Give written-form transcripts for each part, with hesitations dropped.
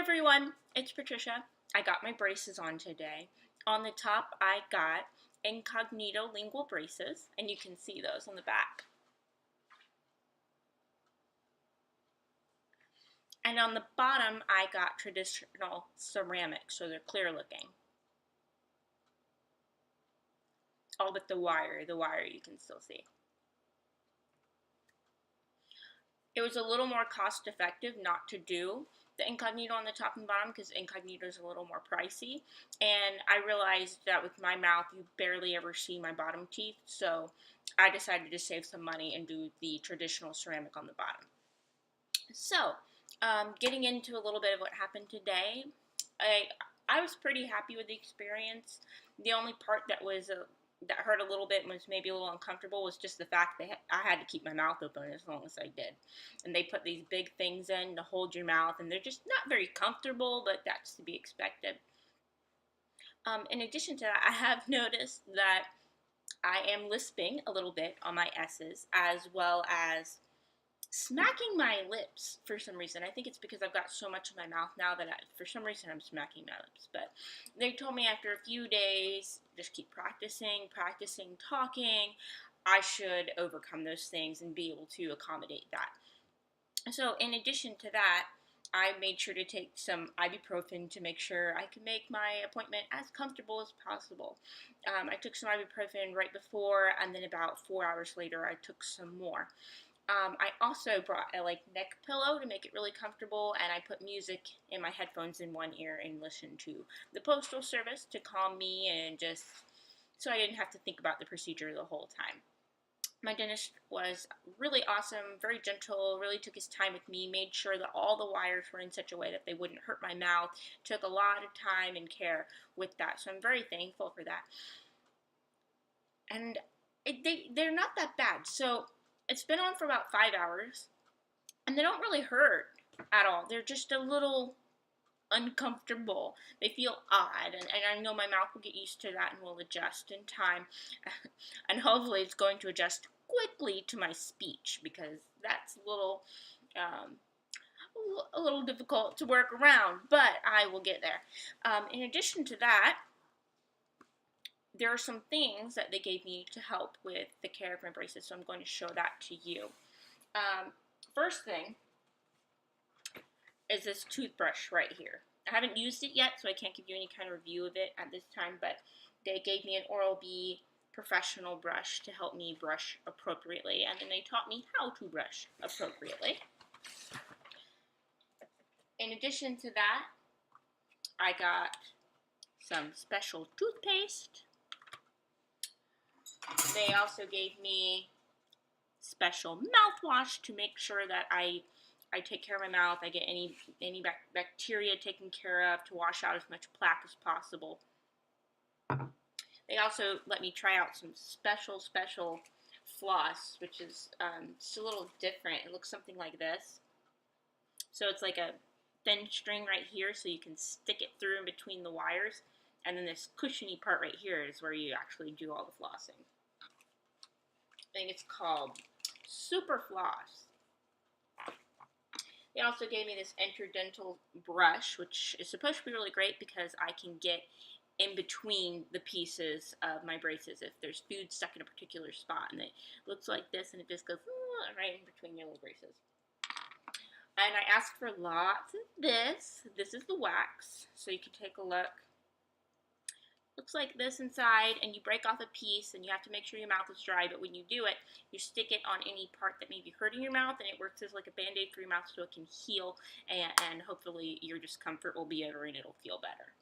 everyone, it's Patricia. I got my braces on today. On the top, I got Incognito lingual braces, and you can see those on the back. And on the bottom, I got traditional ceramic, so they're clear looking. All but the wire you can still see. It was a little more cost effective not to do the Incognito on the top and bottom because Incognito is a little more pricey, and I realized that with my mouth you barely ever see my bottom teeth, so I decided to save some money and do the traditional ceramic on the bottom. So getting into a little bit of what happened today, I was pretty happy with the experience. The only part that hurt a little bit and was maybe a little uncomfortable was just the fact that I had to keep my mouth open as long as I did. And they put these big things in to hold your mouth, and they're just not very comfortable, but that's to be expected. In addition to that, I have noticed that I am lisping a little bit on my S's, as well as smacking my lips for some reason. I think it's because I've got so much in my mouth now that for some reason I'm smacking my lips. But they told me after a few days, just keep practicing talking, I should overcome those things and be able to accommodate that. So in addition to that, I made sure to take some ibuprofen to make sure I could make my appointment as comfortable as possible. I took some ibuprofen right before, and then about 4 hours later I took some more. I also brought a neck pillow to make it really comfortable, and I put music in my headphones in one ear and listened to the postal service to calm me, and just so I didn't have to think about the procedure the whole time. My dentist was really awesome, very gentle, really took his time with me, made sure that all the wires were in such a way that they wouldn't hurt my mouth, took a lot of time and care with that, so I'm very thankful for that. And they're not that bad, so it's been on for about 5 hours, and they don't really hurt at all. They're just a little uncomfortable. They feel odd, and I know my mouth will get used to that and will adjust in time. And hopefully it's going to adjust quickly to my speech, because that's a little difficult to work around, but I will get there. In addition to that, there are some things that they gave me to help with the care of my braces, so I'm going to show that to you. First thing is this toothbrush right here. I haven't used it yet, so I can't give you any kind of review of it at this time, but they gave me an Oral-B professional brush to help me brush appropriately, and then they taught me how to brush appropriately. In addition to that, I got some special toothpaste. They also gave me special mouthwash to make sure that I take care of my mouth, I get any bacteria taken care of, to wash out as much plaque as possible. They also let me try out some special floss, which is just a little different. It looks something like this. So it's like a thin string right here, so you can stick it through in between the wires, and then this cushiony part right here is where you actually do all the flossing. I think it's called Super Floss. They also gave me this interdental brush, which is supposed to be really great because I can get in between the pieces of my braces if there's food stuck in a particular spot, and it looks like this, and it just goes right in between your little braces. And I asked for lots of this. This is the wax, so you can take a look. Looks like this inside, and you break off a piece, and you have to make sure your mouth is dry, but when you do it, you stick it on any part that may be hurting your mouth, and it works as like a band-aid for your mouth so it can heal, and hopefully your discomfort will be over and it'll feel better.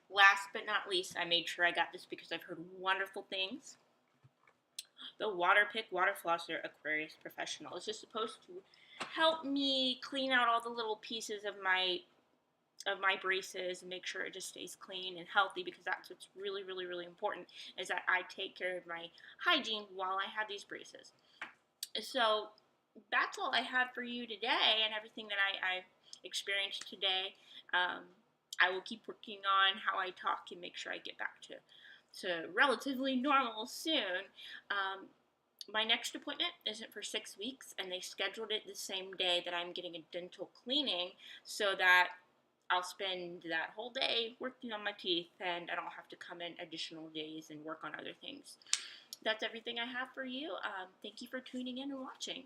Last but not least, I made sure I got this because I've heard wonderful things. The Waterpik Water Flosser Aquarius Professional. It's just supposed to help me clean out all the little pieces of my braces and make sure it just stays clean and healthy, because that's what's really important, is that I take care of my hygiene while I have these braces. So that's all I have for you today, and everything that I experienced today. I will keep working on how I talk and make sure I get back to relatively normal soon. My next appointment isn't for 6 weeks, and they scheduled it the same day that I'm getting a dental cleaning so that I'll spend that whole day working on my teeth and I don't have to come in additional days and work on other things. That's everything I have for you. Thank you for tuning in and watching.